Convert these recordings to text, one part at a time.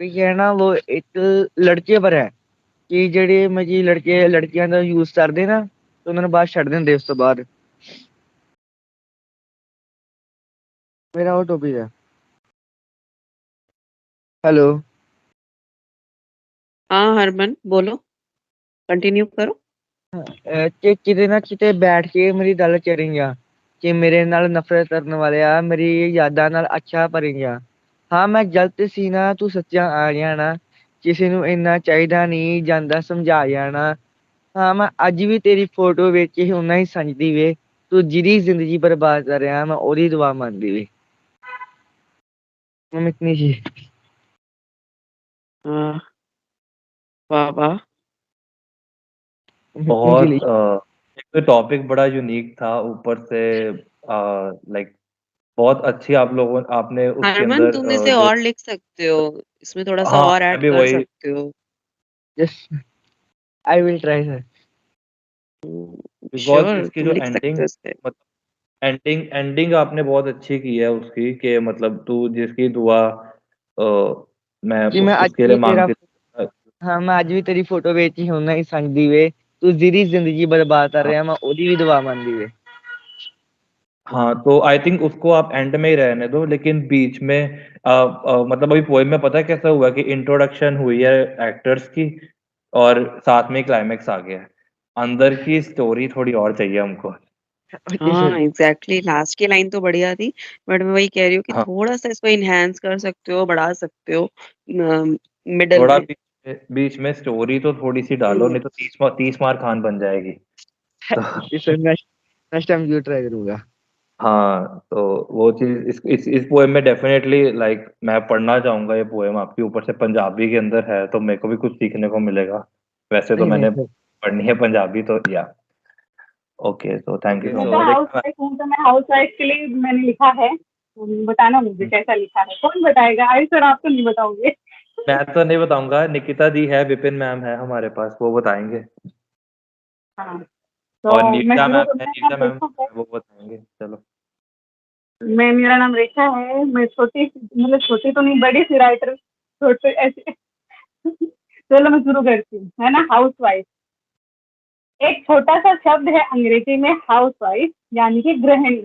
Topic है ना वो एक लड़के पर है कि ਜਿਹੜੇ ਮਜੀ ਲੜਕੇ ਲੜਕੀਆਂ ਦਾ ਯੂਜ਼ ਕਰਦੇ ਨਾ ਤੇ ਉਹਨਾਂ ਨੂੰ ਬਾਅਦ ਛੱਡ ਦਿੰਦੇ ਉਸ ਤੋਂ ਬਾਅਦ ਮੇਰਾ ਉਹ ਟੌਪਿਕ ਹੈ। हेलो। हाँ हरमन बोलो, कंटिन्यू करो। ਕਿ ਕਿਤੇ ਨਾ ਕਿਤੇ ਬੈਠ ਕੇ ਮੇਰੀ ਗੱਲ ਕਰੇਂਗਾ ਕਿ ਮੇਰੇ ਨਾਲ ਨਫ਼ਰਤ ਕਰਨ ਵਾਲਿਆ ਮੇਰੀ ਯਾਦਾਂ ਨਾਲ ਅੱਛਾ ਭਰੇਂਗਾ। ਹਾਂ ਮੈਂ ਗਲਤ ਸੀ ਨਾ ਤੂੰ ਸੱਚਾ ਆ ਗਿਆ ਨਾ ਕਿਸੇ ਨੂੰ ਇੰਨਾ ਚਾਹੀਦਾ ਨਹੀਂ ਜਾਂਦਾ ਸਮਝਾ ਜਾਣਾ। ਹਾਂ ਮੈਂ ਅੱਜ ਵੀ ਤੇਰੀ ਫੋਟੋ ਵੇਖ ਕੇ ਓਨਾ ਹੀ ਸਮਝਦੀ ਵੇ ਤੂੰ ਜਿਹਦੀ ਜ਼ਿੰਦਗੀ ਬਰਬਾਦ ਕਰ ਰਿਹਾ ਮੈਂ ਉਹਦੀ ਦੁਆ ਮੰਨਦੀ ਵੇ। मैं इतनी सी हाँ, वाह वाह। इतनी सी बहुत एक तो टॉपिक बड़ा यूनिक था, ऊपर से लाइक बहुत अच्छी आपने उसके हरमन अंदर तुम इसे जो और लिख सकते हो, इसमें थोड़ा सा हाँ और मैं ऐड भी कर वही सकते हो। Just I will try sir. Because sure इसकी तुम जो लिख सकते हो इसे। मतलब एंडिंग आपने बहुत अच्छी की है उसकी कि मतलब तू जिसकी दुआ मैं कि मैं आज उसके लिए भी तेरा मांगती हाँ मैं ਅੱਜ ਵੀ ਤੇਰੀ ਫੋਟੋ ਵੇਖ ਕੇ ਹੋਣਾ ਹੀ ਸਮਝਦੀ ਵੇ ਤੂੰ ਜਿਹਦੀ ਜ਼ਿੰਦਗੀ ਬਰਬਾਦ ਕਰ ਰਿਹਾ ਮੈਂ ਉਹਦੀ ਵੀ ਦੁਆ ਮੰਨਦੀ ਵੇ। हाँ तो आई थिंक उसको आप एंड में ही रहने दो, लेकिन बीच में मतलब अभी पोएम में पता है कैसा हुआ कि इंट्रोडक्शन हुई है एक्टर्स की और साथ में क्लाइमेक्स आ गया है। अंदर की स्टोरी थोड़ी और चाहिए हमको। ओके हाँ सर। एग्जैक्टली, लास्ट की लाइन तो बढ़िया थी, बट मैं वही कह रही हूँ कि हाँ थोड़ा सा इसको इनहेंस कर सकते हो, बढ़ा सकते हो मिडल थोड़ा में। बीच में स्टोरी तो थोड़ी सी डालो, नहीं तो 30 मार खान बन जाएगी तो ओके सर नेक्स्ट टाइम जरूर ट्राई करूंगा। हाँ तो वो चीज इस पोएम में डेफिनेटली लाइक मैं पढ़ना चाहूंगा ये पोएम आपके ऊपर से पंजाबी के अंदर है तो मेरे को भी कुछ सीखने को मिलेगा। वैसे तो नहीं नहीं मैंने सर। पढ़नी है पंजाबी तो या ओके तो थैंक यू ओके सो मैं सर। तो हाउस मच। वाइफ हूँ, तो मैं हाउस वाइफ के लिए मैंने लिखा है। बताना मुझे कैसा लिखा है, कौन बताएगा? आई सर आप तो नहीं बताओगे। मैं तो नहीं बताऊंगा, निकिता जी है, विपिन मैम है हमारे पास, वो बताएंगे। हाँ और तो मैं नीता शुरू मैम है, मेरा नीता नाम मैम रेखा है। वो बताएंगे। चलो मेरा नाम रेखा है। मैं छोटी मतलब छोटी तो नहीं, बड़ी सी राइटर, छोटे ऐसे। चलो मैं शुरू करती हूँ, है ना। हाउस वाइफ एक छोटा सा शब्द है अंग्रेजी में, हाउस वाइफ यानी कि गृहिणी।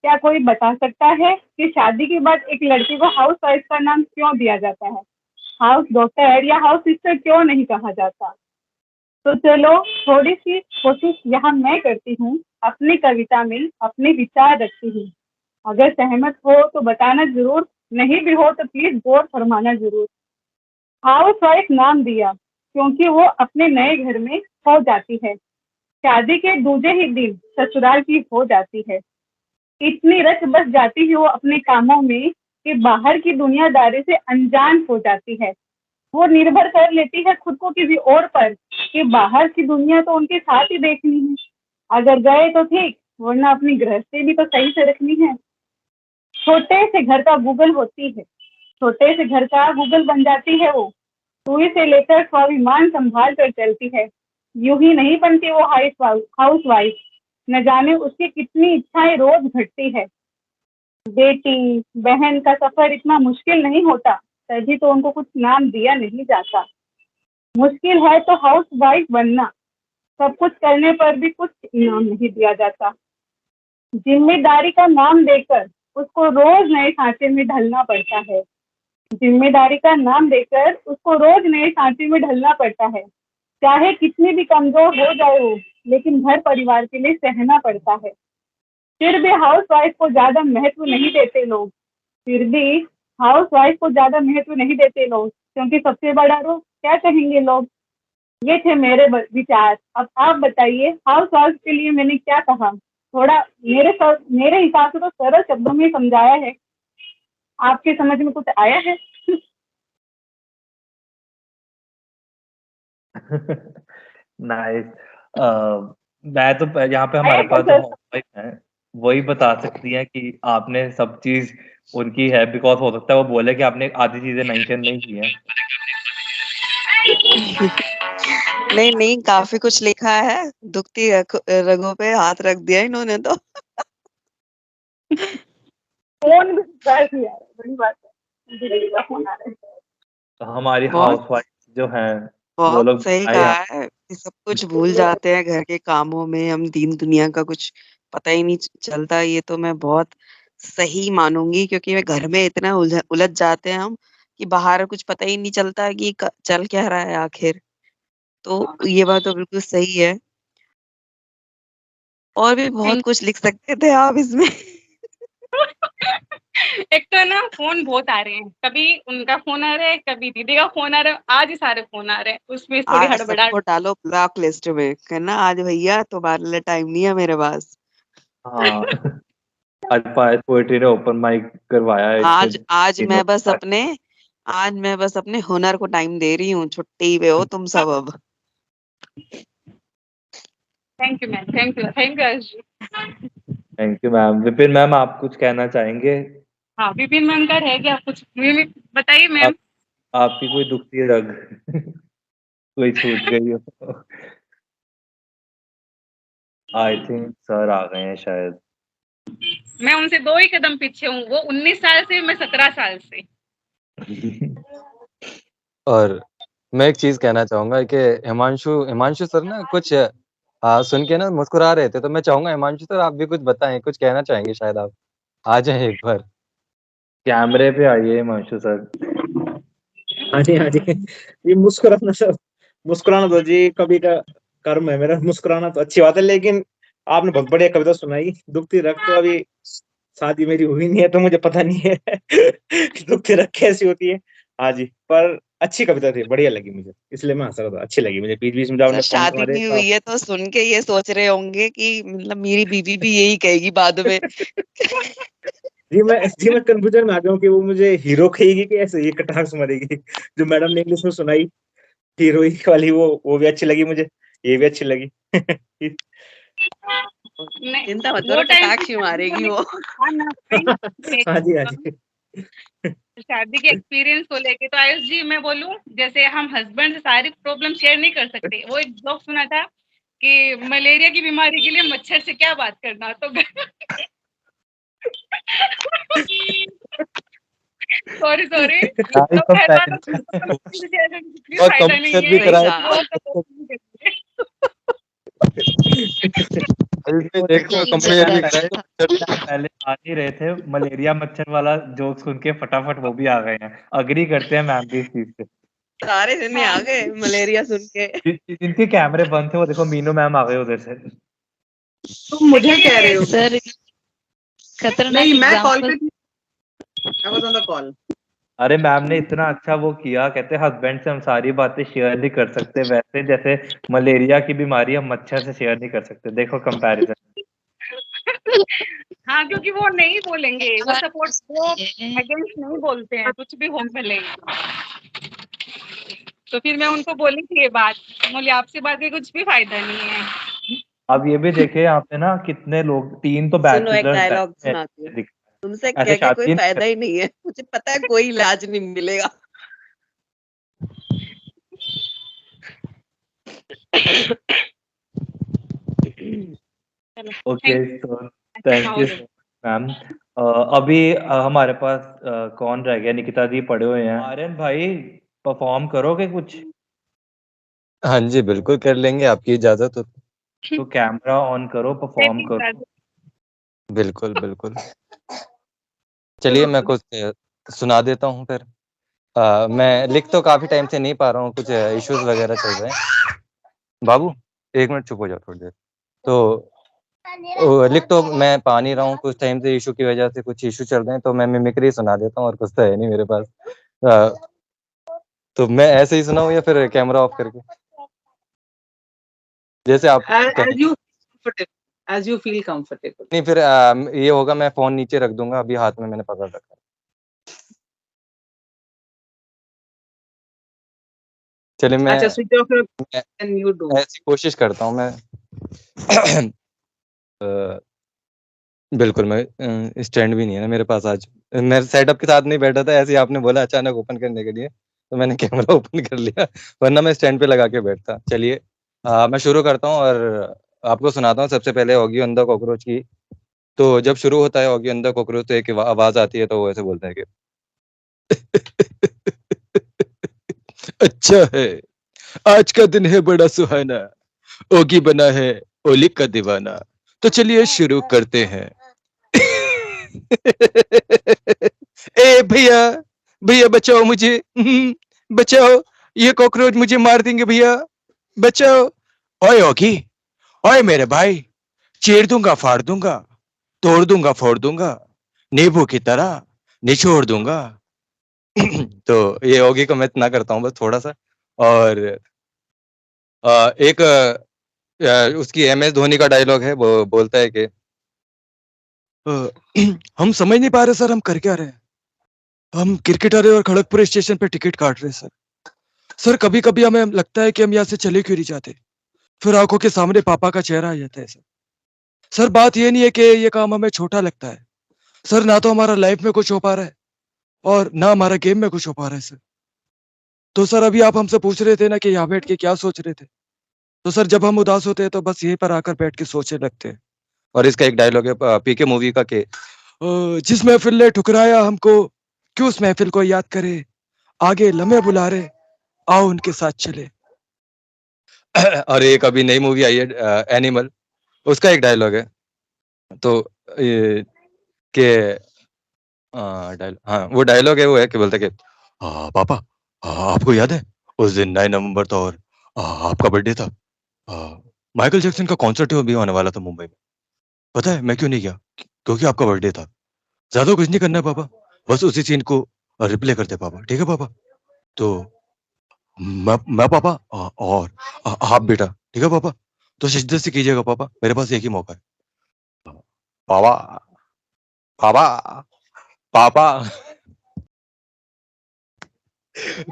क्या कोई बता सकता है कि शादी के बाद एक लड़की को हाउस वाइफ का नाम क्यों दिया जाता है? हाउस डॉक्टर या हाउस सिस्टर क्यों नहीं कहा जाता? तो चलो थोड़ी सी कोशिश यहाँ मैं करती हूँ, अपनी कविता में अपने विचार रखती हूँ। अगर सहमत हो तो बताना जरूर, नहीं भी हो तो प्लीज गौर फरमाना जरूर। हाउस वाइफ नाम दिया क्योंकि वो अपने नए घर में खो जाती है, शादी के दूसरे ही दिन ससुराल की हो जाती है। इतनी रच बस जाती है वो अपने कामों में कि बाहर की दुनियादारी से अनजान हो जाती है। वो निर्भर कर लेती है खुद को किसी और पर कि बाहर की दुनिया तो उनके साथ ही देखनी है। अगर गए तो ठीक, वरना अपनी गृहस्थी भी तो सही से रखनी है। छोटे से घर का गूगल होती है, छोटे से घर का गूगल बन जाती है वो। सुई से लेकर स्वाभिमान संभाल कर चलती है। यूं ही नहीं बनती वो हाउस वाइफ, न जाने उसकी कितनी इच्छाएं रोज घटती है। बेटी बहन का सफर इतना मुश्किल नहीं होता, तभी तो उनको कुछ नाम दिया नहीं जाता। मुश्किल है तो हाउस वाइफ बनना, सब कुछ करने पर भी कुछ इनाम नहीं दिया जाता। जिम्मेदारी का नाम देकर उसको रोज नए सांचे में ढलना पड़ता है। जिम्मेदारी का नाम देकर उसको रोज नए सांचे में ढलना पड़ता है। चाहे कितनी भी कमजोर हो जाए वो, लेकिन घर परिवार के लिए सहना पड़ता है। फिर भी हाउस वाइफ को ज्यादा महत्व नहीं देते लोग, फिर भी हाउस वाइफ को ज्यादा महत्व नहीं देते लोग, क्योंकि सबसे बड़ा रोग क्या कहेंगे लोग। ये थे मेरे विचार। अब आप बताइए हाउस वाइफ के लिए मैंने क्या कहा। थोड़ा मेरे हिसाब से तो सरल शब्दों में समझाया है। आपके समझ में कुछ आया है? नाइस। मैं तो यहाँ पे आया हमारे क्या पास जो सर? हाउस वाइफ है वही बता सकती हैं कि आपने सब चीज उनकी है, बिकॉज हो सकता है वो बोले कि आपने आधी चीजें मेंशन नहीं की हैं। नहीं नहीं, काफी कुछ लिखा है, दुखती रगों पे हाथ रख दिया इन्होंने तो। फोन भी कर दिया है, बड़ी बात है। दीदी का फोन आ रहा है। हमारी बहुत हाउसवाइफ जो हैं वो बहुत लोग सही आए कहा यहाँ है कि सब कुछ भूल जाते हैं घर के कामों में, हम दीन दुनिया का कुछ पता ही नहीं चलता। ये तो मैं बहुत सही मानूंगी, क्योंकि वे घर में इतना उलझ जाते हैं हम कि बाहर कुछ पता ही नहीं चलता है कि चल क्या रहा है आखिर। तो ये बात तो बिल्कुल सही है। और भी बहुत थैंक कुछ लिख सकते थे आप इसमें। एक तो ना फोन बहुत आ रहे हैं, कभी उनका फोन आ रहा है, कभी दीदी का फोन आ रहा है, आज ही सारे फोन आ रहे हैं, उसमें थोड़ी आज हड़बड़ाहट। सबको डालो ब्लॉक लिस्ट में, कहना आज भैया तुम्हारे लिए टाइम नहीं है मेरे पास। हाँ आज पायस पोएट्री ने ओपन माइक करवाया है इसके आज आज दिनों मैं बस अपने आज मैं बस अपने हुनर को टाइम दे रही हूँ, छुट्टी पे हो तुम सब अब। Thank you ma'am, thank you Arsh ji. Thank you ma'am. Vipin ma'am आप कुछ कहना चाहेंगे? हाँ, विपिन मैम का रह गया कुछ, बताइए मैम। आप आपकी कोई दुखती रग कोई छूट गई हो? आई थिंक सर आ गए हैं शायद। मैं उनसे 2 ही कदम पीछे हूँ, वो 19 साल से, मैं 17 साल से। और मैं एक चीज़ कहना चाहूँगा कि हिमांशु सर ना कुछ सुन के ना मुस्कुरा रहे थे, तो मैं चाहूँगा हिमांशु सर आप भी कुछ बताएँ, कुछ कहना चाहेंगे शायद आप? आ जाएँ एक बार। कैमरे पे आइए हिमांशु सर। हाँ जी, हाँ जी। ये मुस्कुराना तो जी कभी का कर्म है मेरा, मुस्कुराना तो अच्छी बात है, लेकिन आपने बहुत बढ़िया कविता सुनाई। दुखती रग तो अभी शादी मेरी हुई नहीं है, तो मुझे पता नहीं है कि दुखती रग कैसी होती है। हाँ जी, पर अच्छी कविता थी, बढ़िया लगी मुझे, इसलिए मैं हँस रहा था, अच्छी लगी मुझे। बीच-बीच में जब सर आपने कॉमेंट शादी मारे नहीं तो हुई है तो सुन के ये सोच रहे होंगे कि मतलब मेरी बीवी भी यही कहेगी बाद में। जी मैं कन्फ्यूजन में आ गया हूँ कि वो मुझे हीरो कहेगी कि ऐसे ये कटाक्ष मारेगी। जो मैडम ने इंग्लिश में सुनाई हीरोइक वाली, वो भी अच्छी लगी मुझे, ये भी अच्छी लगी। नहीं, चिंता मत वो करो, टाइम पे कटाक्ष ही शादी मारेगी होने वो। हाँ ना भाई, देख, हाँ जी, हाँ जी। शादी के एक्सपीरियंस को लेके तो आयुष जी मैं बोलूं, जैसे हम हस्बैंड से सारी प्रॉब्लम शेयर नहीं कर सकते। वो एक जोक सुना था कि मलेरिया की बीमारी के लिए मच्छर से क्या बात करना, तो सॉरी सॉरी, आई तो घर वालों को कंपैरिज़न कुछ भी और फायदा नहीं कंपेयर भी है, सही कराए कहा। वो तो इसमें वो देखो देखो कंपेयर भी पहले कराए। पहले आ नहीं रहे थे, मलेरिया मच्छर वाला जोक सुन के फटाफट वो भी आ गए हैं। अग्री करते हैं मैम भी इस चीज से। सारे जने आ गए मलेरिया सुन के। जिनके कैमरे बंद थे वो देखो मीनू मैम आ गए उधर से। तुम मुझे कह रहे हो? सर खतरनाक नहीं, मैं कॉल एग्जाम्पल। पे थी, I was on the call. अरे मैम ने इतना अच्छा वो किया, कहते हस्बैंड से हम सारी बातें शेयर नहीं कर सकते, वैसे जैसे मलेरिया की बीमारी हम मच्छर से शेयर नहीं कर सकते। देखो कंपैरिजन। हाँ, क्योंकि वो नहीं बोलेंगे, वो सपोर्ट, वो अगेंस्ट नहीं बोलते हैं, कुछ भी हो भले। तो फिर मैं उनको बोली थी ये बात, बोली आपसे बात के कुछ भी फायदा नहीं है। अब ये भी देखिए यहाँ पे ना कितने लोग, 3 तो सुनो एक बैचलर्स डायलॉग बैठे सुनाती हूँ। हैं, तुमसे ऐसे कह के कोई शादी नहीं फायदा ही नहीं है, मुझे पता है कोई इलाज नहीं मिलेगा। चलो, ओके थैंक तो थैंक यू मैम। अभी हमारे पास कौन रह गया? निकिता जी पड़े हुए हैं। आर्यन भाई परफॉर्म करोगे कुछ? हाँ जी, बिल्कुल कर लेंगे, आपकी इजाज़त हो। तो कैमरा ऑन करो, परफॉर्म करो। बिल्कुल, बिल्कुल। चलिए मैं कुछ सुना देता हूँ फिर। मैं लिख तो काफ़ी टाइम से नहीं पा रहा हूँ, कुछ इश्यूज़ वगैरह चल रहे हैं। बाबू 1 मिनट चुप हो जाओ थोड़ी देर। तो लिख तो मैं पा नहीं रहा हूँ, कुछ टाइम से इश्यू की वजह से कुछ इश्यू चल रहे हैं, तो मैं मिमिक्री सुना देता हूँ और कुछ तो है नहीं मेरे पास। तो मैं ऐसे ही सुनाऊँ या फिर कैमरा ऑफ करके? जैसे आप कहें। as you feel comfortable. नहीं फिर ये होगा, मैं फ़ोन नीचे रख दूँगा, अभी हाथ में मैंने पकड़ रखा है। चलिए मैं अच्छा, switch off your मैं and you do. ऐसी कोशिश करता हूँ मैं। बिल्कुल मैं स्टैंड भी नहीं है ना मेरे पास आज। मैं सेटअप के साथ नहीं बैठा था, ऐसे ही आपने बोला अचानक ओपन करने के लिए, तो मैंने कैमरा ओपन कर लिया, वरना मैं स्टैंड पे लगा के बैठता। चलिए मैं शुरू करता हूँ और आपको सुनाता हूँ। सबसे पहले ऑगी ऑन द कॉकरोच की। तो जब शुरू होता है ऑगी ऑन द कॉकरोच तो एक आवाज़ आती है, तो वो ऐसे बोलता है कि अच्छा है, आज का दिन है बड़ा सुहाना, ओगी बना है ओली का दीवाना। तो चलिए शुरू करते हैं। ए भैया, भैया बचाओ मुझे, बचाओ, ये कॉकरोच मुझे मार देंगे भैया, बचाओ। ओए ओगी, ओए मेरे भाई, चीर दूंगा, फाड़ दूंगा, तोड़ दूंगा, फोड़ दूंगा, नींबू की तरह निचोड़ दूंगा। तो ये ओगी को मैं इतना करता हूँ बस थोड़ा सा। और एक उसकी MS धोनी का डायलॉग है, वो बोलता है कि हम समझ नहीं पा रहे सर, हम कर क्या रहे हैं। हम क्रिकेट आ रहे और खड़गपुर स्टेशन पे टिकट काट रहे हैं सर। सर कभी कभी हमें लगता है कि हम यहाँ से चले क्यों नहीं जाते, फिर आंखों के सामने पापा का चेहरा आ जाता है सर। सर बात ये नहीं है कि ये काम हमें छोटा लगता है सर, ना तो हमारा लाइफ में कुछ हो पा रहा है और ना हमारा गेम में कुछ हो पा रहा है सर। तो सर अभी आप हमसे पूछ रहे थे ना कि यहाँ बैठ के क्या सोच रहे थे, तो सर जब हम उदास होते हैं तो बस यहीं पर आकर बैठ के सोचने लगते हैं। और इसका एक डायलॉग है PK मूवी का कि जिस महफिल ने ठुकराया हमको, क्यों उस महफिल को याद करे, आगे लम्हे बुला रहे, आओ उनके साथ चले। और एक अभी नई मूवी आई है एनिमल, उसका एक डायलॉग है, तो ये के डायलॉग, हाँ वो डायलॉग है, वो है कि बोलते कि पापा, आपको याद है उस दिन 9 नवंबर था और आपका बर्थडे था, माइकल जैक्सन का कॉन्सर्ट भी होने वाला था मुंबई में, पता है मैं क्यों नहीं गया, क्योंकि आपका बर्थडे था। ज्यादा कुछ नहीं करना है पापा, बस उसी सीन को रिप्ले करते पापा, ठीक है पापा। तो मैं पापा, और आप बेटा, ठीक है पापा। तो सिजदे से कीजिएगा पापा, मेरे पास एक ही मौका है। पापा, पापा, पापा।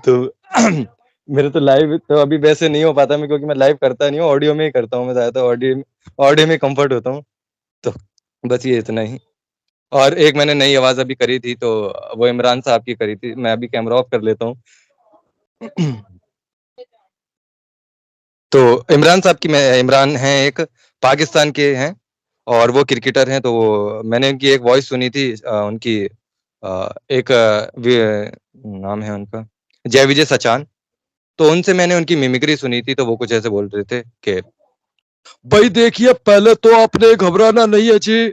तो मेरे तो लाइव तो अभी वैसे नहीं हो पाता मैं, क्योंकि मैं लाइव करता नहीं हूँ, ऑडियो में ही करता हूँ मैं, ज्यादातर ऑडियो में कंफर्ट होता हूँ। तो बस ये इतना ही। और एक मैंने नई आवाज अभी करी थी, तो वो इमरान साहब की करी थी। मैं अभी कैमरा ऑफ कर लेता हूँ। तो इमरान साहब की, मैं इमरान हैं, एक पाकिस्तान के हैं और वो क्रिकेटर हैं। तो वो मैंने उनकी एक वॉइस सुनी थी, उनकी एक नाम है उनका जय विजय सचान। तो उनसे मैंने उनकी मिमिक्री सुनी थी, तो वो कुछ ऐसे बोल रहे थे कि भाई देखिए, पहले तो आपने घबराना नहीं है जी,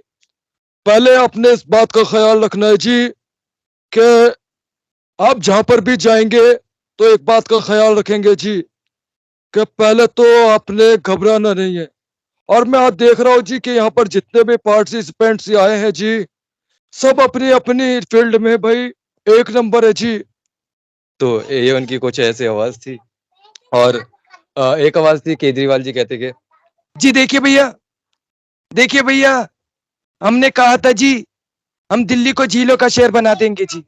पहले आपने इस बात का ख्याल रखना है जी कि आप जहां पर भी जाएंगे तो एक बात का ख्याल रखेंगे जी कि पहले तो आपने घबराना नहीं है। और मैं आज देख रहा हूँ जी कि यहाँ पर जितने भी पार्टिसिपेंट्स आए हैं जी, सब अपनी अपनी फील्ड में भाई एक नंबर है जी। तो ये उनकी कुछ ऐसी आवाज थी। और एक आवाज थी केजरीवाल जी कहते कि जी देखिए भैया, देखिए भैया, हमने कहा था जी हम दिल्ली को झीलों का शहर बना देंगे जी।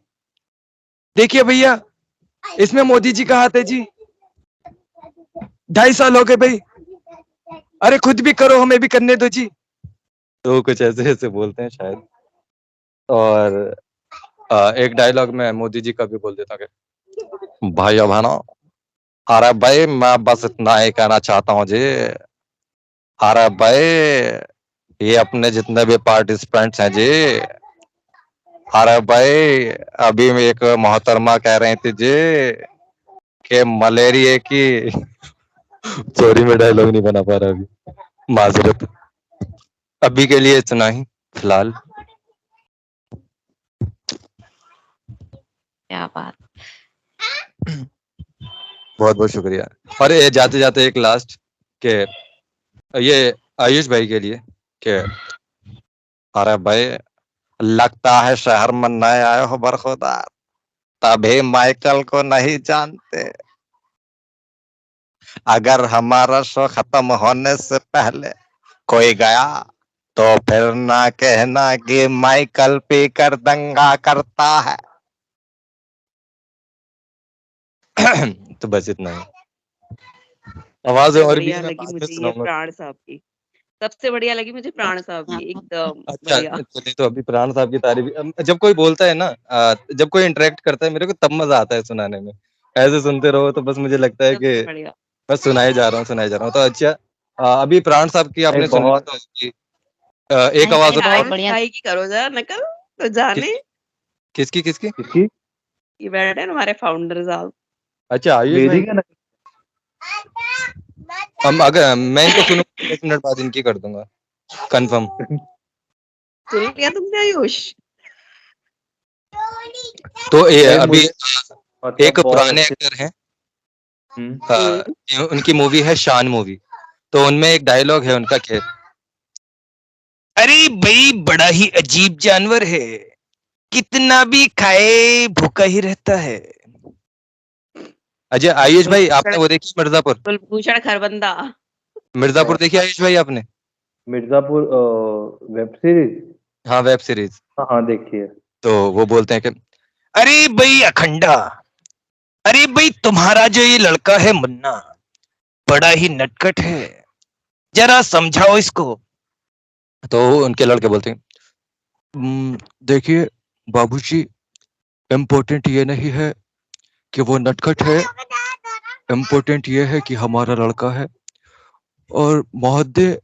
देखिए भैया, इसमें मोदी जी का हाथ है जी। 2.5 साल हो गए भाई, अरे खुद भी करो, हमें भी करने दो जी। तो कुछ ऐसे ऐसे बोलते हैं शायद। और एक डायलॉग मैं मोदी जी का भी बोल देता हूँ, भाई बहनों, अरे भाई मैं बस इतना ही कहना चाहता हूँ जी, अरे भाई ये अपने जितने भी पार्टिसिपेंट्स हैं जी, अरे भाई अभी एक मोहतरमा कह रही थी जी कि मलेरिया की सॉरी मैं डायलॉग नहीं बना पा रहा अभी, माजरत। अभी के लिए इतना ही फिलहाल। क्या बात। बहुत बहुत शुक्रिया। और ये जाते जाते एक लास्ट के ये आयुष भाई के लिए कि अरे भाई लगता है शहर में नए आए हो बरखुदार, तभी माइकल को नहीं जानते। अगर हमारा शो खत्म होने से पहले कोई गया तो फिर ना कहना कि माइकल पी कर दंगा करता है। तो बस इतना ही। आवाज सबसे और भी बढ़िया मैं लगी बाद में मुझे ये सुनाऊंगा। प्राण साहब की, सबसे बढ़िया लगी मुझे प्राण साहब की, एकदम अच्छा बढ़िया। चलिए, तो अभी प्राण साहब की तारीफ, जब कोई बोलता है ना, जब कोई इंटरेक्ट करता है मेरे को, तब मजा आता है सुनाने में। ऐसे सुनते रहो तो बस मुझे लगता है कि सबसे बढ़िया। बस सुनाए जा रहा हूँ, सुनाए जा रहा हूँ। तो अच्छा, अभी प्राण साहब की आपने सुनी बहुत तो एक आवाज बहुत और। बढ़िया। भाई की करो जरा नकल, तो जाने किसकी किसकी किसकी? किसकी? ये बैठे हैं हमारे फाउंडर साहब। अच्छा आयुष मेरी भाई, क्या नकल? हम अगर मैं इनको सुनूंगा 10 मिनट बाद इनकी कर दूंगा कंफर्म। सुन लिया तुमने आयुष? तो ये भाई अभी मुझे मतलब एक बहुत पुराने अच्छे। एक्टर हैं, हम्म। उनकी मूवी है शान मूवी, तो उनमें एक डायलॉग है उनका कि अरे भाई बड़ा ही अजीब जानवर है, कितना भी खाए भूखा ही रहता है। अजय आयुष भाई आपने वो देखी मिर्जापुर? कुलभूषण खरबंदा। मिर्जापुर देखी आयुष भाई आपने? Mirzapur web series. हाँ वेब सीरीज। हाँ हाँ देखिए। तो वो बोलते हैं कि अरे भाई अखंडा, अरे भाई तुम्हारा जो ये लड़का है मुन्ना बड़ा ही नटखट है, जरा समझाओ इसको। तो उनके लड़के बोलते हैं देखिए बाबूजी, इम्पोर्टेंट ये नहीं है कि वो नटखट है, इम्पोर्टेंट ये है कि हमारा लड़का है, और महोदय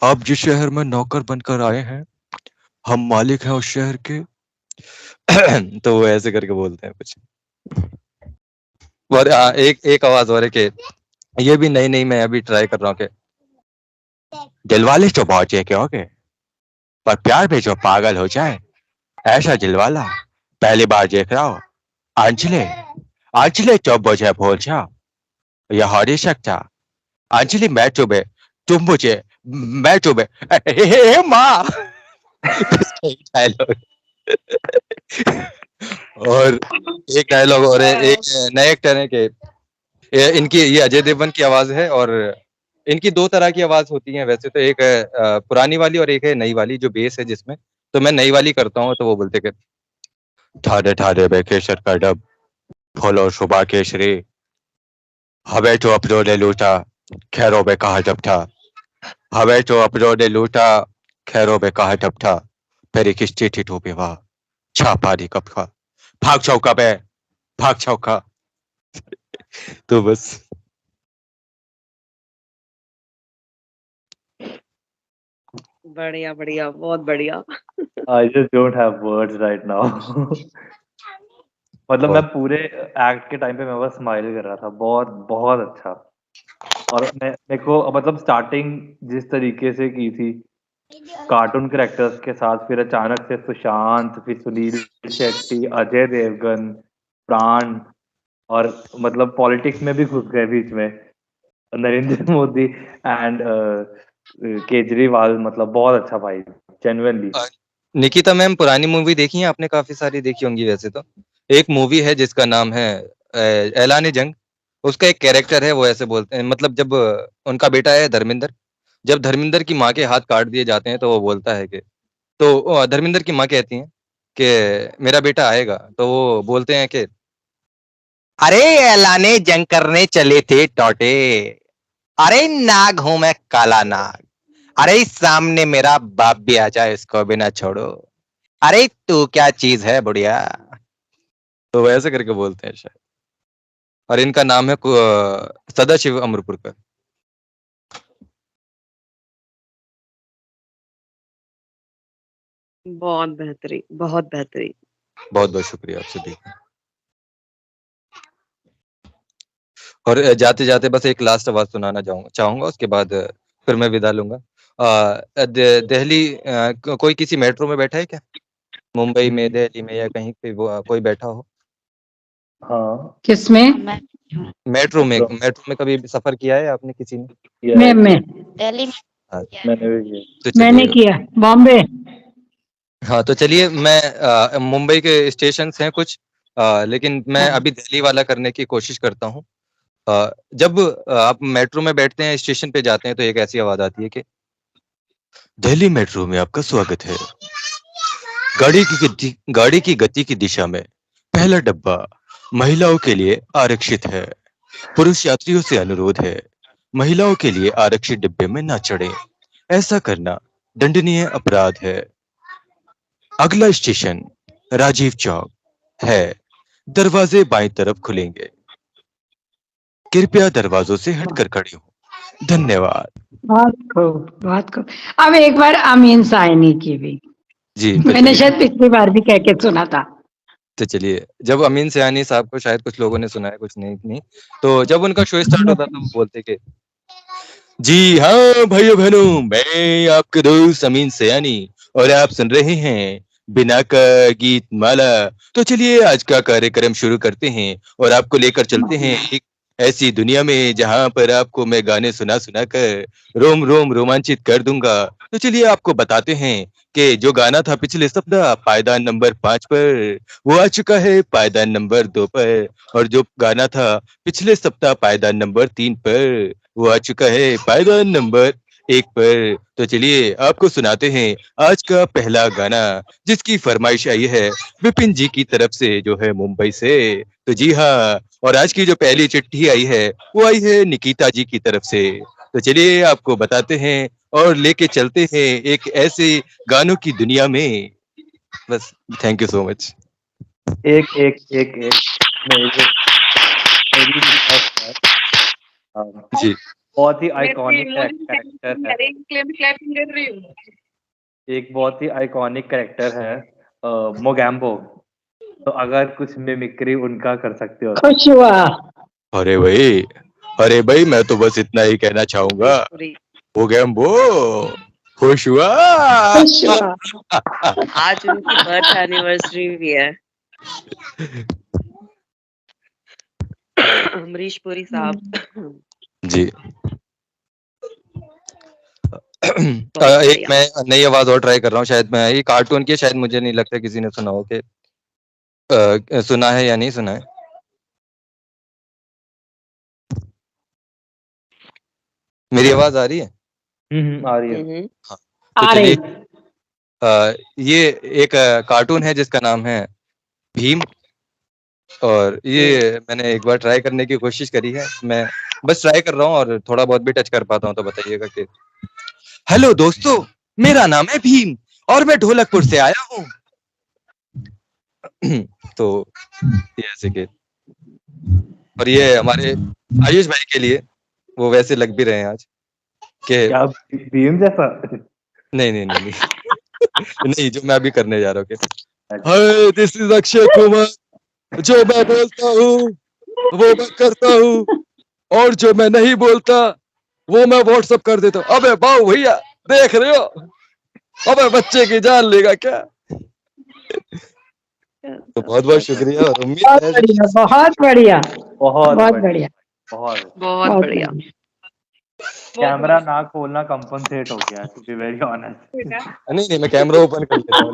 आप जिस शहर में नौकर बनकर आए हैं हम मालिक हैं उस शहर के। तो वो ऐसे करके बोलते हैं कुछ। और एक आवाज और है कि ये भी नई नई मैं अभी ट्राई कर रहा हूँ कि दिलवाले तो बहुत है क्या के, पर प्यार में जो पागल हो जाए ऐसा दिलवाला पहली बार देख रहा हो। अंजलि अंजलि तो मुझे भूल जाओ, यह हो नहीं सकता। अंजलि मैं तुम्हें, तुम मुझे, मैं तुम्हें, हे माँ। डायलॉग। और एक डायलॉग और है, एक नए एक्टर है कि इनकी ये अजय देवगन की आवाज है, और इनकी दो तरह की आवाज होती है वैसे तो, एक है पुरानी वाली और एक है नई वाली जो बेस है जिसमें। तो मैं नई वाली करता हूँ, तो वो बोलते कि ठाडे ठाडे बेकेशर का डब फॉलो सुबह केशरी, हवे तो अपनों ने लूटा खैरों में कहा जब था, हवे तो अपनों ने लूटा खैरों में कहा जब था, फिर किस चिट्ठी टूपे वाह छापानी कब का, भाग चौका पे भाग चौका। तो बस बढ़िया बढ़िया, बहुत बढ़िया। I just don't have words right now. मतलब मैं पूरे एक्ट के टाइम पे मैं बस स्माइल कर रहा था, बहुत बहुत अच्छा। और मैं मेरे को मतलब स्टार्टिंग जिस तरीके से की थी कार्टून कैरेक्टर्स के साथ, फिर अचानक से सुशांत, फिर सुनील शेट्टी, अजय देवगन, प्राण, और मतलब पॉलिटिक्स में भी घुस गए बीच में, नरेंद्र मोदी एंड केजरीवाल। मतलब बहुत अच्छा भाई, जेन्युइनली। निकिता मैम पुरानी मूवी देखी है आपने? काफी सारी देखी होंगी वैसे तो। एक मूवी है जिसका नाम है ऐलान जंग, उसका एक कैरेक्टर है, वो ऐसे बोलते हैं, मतलब जब उनका बेटा है धर्मेंद्र, जब धर्मेंद्र की माँ के हाथ काट दिए जाते हैं तो वो बोलता है कि, तो धर्मेंद्र की माँ कहती है कि मेरा बेटा आएगा, तो वो बोलते हैं कि अरे ऐलाने जंग करने चले थे टोटे, अरे नाग हूं मैं काला नाग, अरे सामने मेरा बाप भी आ जाए इसको भी ना छोड़ो, अरे तू क्या चीज है बुढ़िया। तो वैसे करके बोलते हैं शायद। और इनका नाम है सदाशिव अमरपुरकर। बहुत बेहतरीन, बहुत बेहतरीन। बहुत बहुत शुक्रिया आप सभी का। और जाते जाते बस एक लास्ट आवाज सुनाना चाहूंगा, उसके बाद फिर मैं विदा लूंगा। दिल्ली कोई किसी मेट्रो में बैठा है क्या? मुंबई में, दिल्ली में, या कहीं पे कोई बैठा हो? हाँ किसमें? मेट्रो में कभी सफर किया है आपने किसी ने? मैं दिल्ली में मैंने भी किया। तो मैंने चलिए, किया बॉम्बे। हाँ तो चलिए, मैं मुंबई के स्टेशन हैं कुछ, लेकिन मैं अभी दिल्ली वाला करने की कोशिश करता हूँ। जब आप मेट्रो में बैठते हैं, स्टेशन पे जाते हैं, तो एक ऐसी आवाज आती है कि दिल्ली मेट्रो में आपका स्वागत है, गाड़ी की गति की दिशा में पहला डब्बा महिलाओं के लिए आरक्षित है, पुरुष यात्रियों से अनुरोध है महिलाओं के लिए आरक्षित डिब्बे में न चढ़े, ऐसा करना दंडनीय अपराध है। अगला स्टेशन राजीव चौक है, दरवाजे बाईं तरफ खुलेंगे, कृपया दरवाजों से हटकर खड़े हो, धन्यवाद। बहुत खूब। अब एक बार अमीन साइनी की भी जी तो मैंने चलिए, शायद पिछली बार भी कह के सुना था। तो चलिए, जब अमीन सयानी साहब को शायद कुछ लोगों ने सुना है, कुछ नहीं। तो जब उनका शो स्टार्ट होता था, वो बोलते कि जी हाँ भाइयों बहनों, मैं आपके दोस्त अमीन सयानी और आप सुन रहे हैं बिना का गीत माला। तो चलिए आज का कार्यक्रम शुरू करते हैं और आपको लेकर चलते हैं एक ऐसी दुनिया में जहां पर आपको मैं गाने सुना सुना कर रोम रोम रोमांचित कर दूंगा। तो चलिए आपको बताते हैं कि जो गाना था पिछले सप्ताह पायदान नंबर 5 पर, वो आ चुका है पायदान नंबर 2 पर, और जो गाना था पिछले सप्ताह पायदान नंबर 3 पर, वो आ चुका है पायदान नंबर 1 पर। तो चलिए आपको सुनाते हैं आज का पहला गाना, जिसकी फरमाइश आई है विपिन जी की तरफ से, जो है मुंबई से। तो जी हाँ, और आज की जो पहली चिट्ठी आई है वो आई है निकिता जी की तरफ से। तो चलिए आपको बताते हैं और लेके चलते हैं एक ऐसे गानों की दुनिया में। बस, थैंक यू सो मच। एक एक एक एक मेरी मेरी request है। जी बहुत ही मैं आइकॉनिक मोदी कैरेक्टर है, क्लैपिंग कर रही हूँ। एक बहुत ही आइकॉनिक कैरेक्टर है मोगैम्बो। तो अगर कुछ मिमिक्री उनका कर सकते हो तो। खुश हुआ। अरे भाई मैं तो बस इतना ही कहना चाहूंगा, पूरी हो गया वो खुश हुआ। खुश हुआ। आज उनकी बर्थ एनिवर्सरी भी है। अमरीश पुरी साहब। जी बहुत एक बढ़िया। मैं नई आवाज और ट्राई कर रहा हूँ, शायद मैं ये कार्टून की है, शायद मुझे नहीं लगता किसी ने सुना हो कि सुना है या नहीं सुना है। मेरी आवाज आ रही है? आ रही है। हम्म। तो आ चलिए, रही। ये एक कार्टून है जिसका नाम है भीम, और ये मैंने एक बार ट्राई करने की कोशिश करी है। मैं बस ट्राई कर रहा हूँ और थोड़ा बहुत भी टच कर पाता हूँ तो बताइएगा कि हेलो दोस्तों, मेरा नाम है भीम और मैं ढोलकपुर से आया हूँ। तो ये ऐसे के, और ये हमारे आयुष भाई के लिए, वो वैसे लग भी रहे हैं आज के। क्या भीम जैसा? नहीं नहीं नहीं नहीं, नहीं जो मैं अभी करने जा रहा हूँ कि hi this is Akshay Kumar, जो मैं बोलता हूँ वो मैं करता हूँ, और जो मैं नहीं बोलता वो मैं व्हाट्सएप कर देता हूँ। अबे बाऊ भैया देख रहे हो, अबे बच्चे की जान लेगा क्या। तो बहुत बहुत शुक्रिया और उम्मीद बहुत है बढ़िया, बहुत बढ़िया, बहुत बहुत बढ़िया, बढ़िया, बहुत। बहुत बहुत बढ़िया। बढ़िया। कैमरा ना खोलना कंपनसेट हो गया, टू बी वेरी ऑनेस्ट। नहीं नहीं मैं कैमरा ओपन कर लेता हूँ।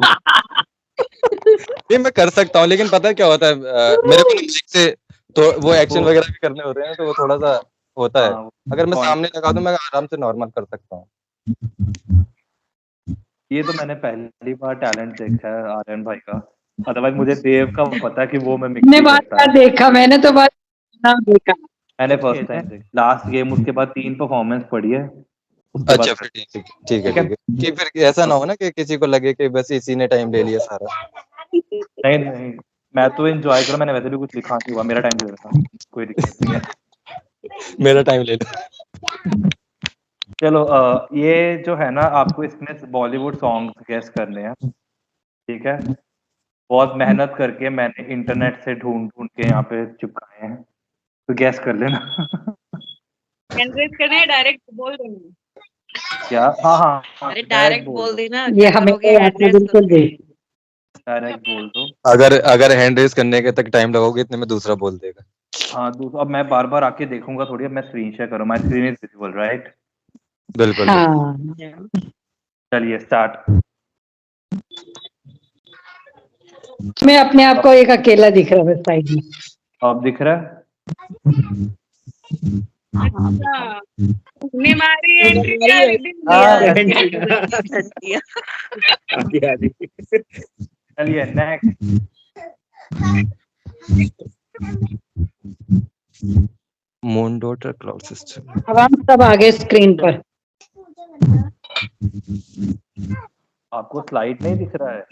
नहीं मैं कर सकता हूँ, लेकिन पता है क्या होता है, मेरे को माइक से तो वो एक्शन वगैरह भी करने होते हैं, तो वो थोड़ा सा होता है। हाँ, अगर मैं सामने लगा दूं मैं आराम से नॉर्मल कर सकता हूँ। ये तो मैंने पहली बार टैलेंट देखा है आर्यन भाई का। अदरवाइज मुझे देव का पता है कि वो मैंने मिमिक्री बार करता बार है। देखा, मैंने तो बार ना देखा। मैंने फर्स्ट टाइम देखा लास्ट गेम, उसके बाद 3 परफॉर्मेंस पड़ी है, उसके अच्छा बाद फिर ठीक है ठीक है ठीक है। ठीक है, कि फिर ऐसा ना हो ना कि किसी को लगे कि बस इसी ने टाइम ले लिया सारा। नहीं नहीं, मैं तो एंजॉय करूँ, मैंने वैसे भी कुछ लिखा नहीं हुआ, मेरा टाइम ले रहा था, कोई दिक्कत नहीं है। मेरा टाइम ले लो। चलो ये जो है ना, आपको इसमें बॉलीवुड सॉन्ग गेस करने हैं, ठीक है। बहुत मेहनत करके मैंने इंटरनेट से ढूंढ ढूंढ के यहाँ पे चिपकाए हैं, तो गैस कर लेना। हैंड रेज करना है, डायरेक्ट बोल देना। क्या? हाँ हाँ हाँ, अरे डायरेक्ट डायरेक्ट बोल बोल दो, देना, ये क्या हमें करोगे तो हैंड आपने रेस बिल्कुल करके। दे। डायरेक्ट बोल दो। अगर अगर हैंड रेस करने के तक टाइम लगोगे इतने में दूसरा बोल देगा। हाँ दूसरा, अब मैं बार बार आके देखूंगा थोड़ी, अब मैं स्क्रीन शेयर करूँ, my screen is visible right. बिल्कुल हाँ, चलिए स्टार्ट। मैं अपने आप को एक अकेला दिख रहा है बस साइड में। अब दिख रहा है? अच्छा, उसने मारी एंट्री दिया, रिदम हाँ, दिया। आगे आगे। चलिए next. Moon daughter cloud system. अब हम सब आगे स्क्रीन पर। आपको स्लाइड नहीं दिख रहा है?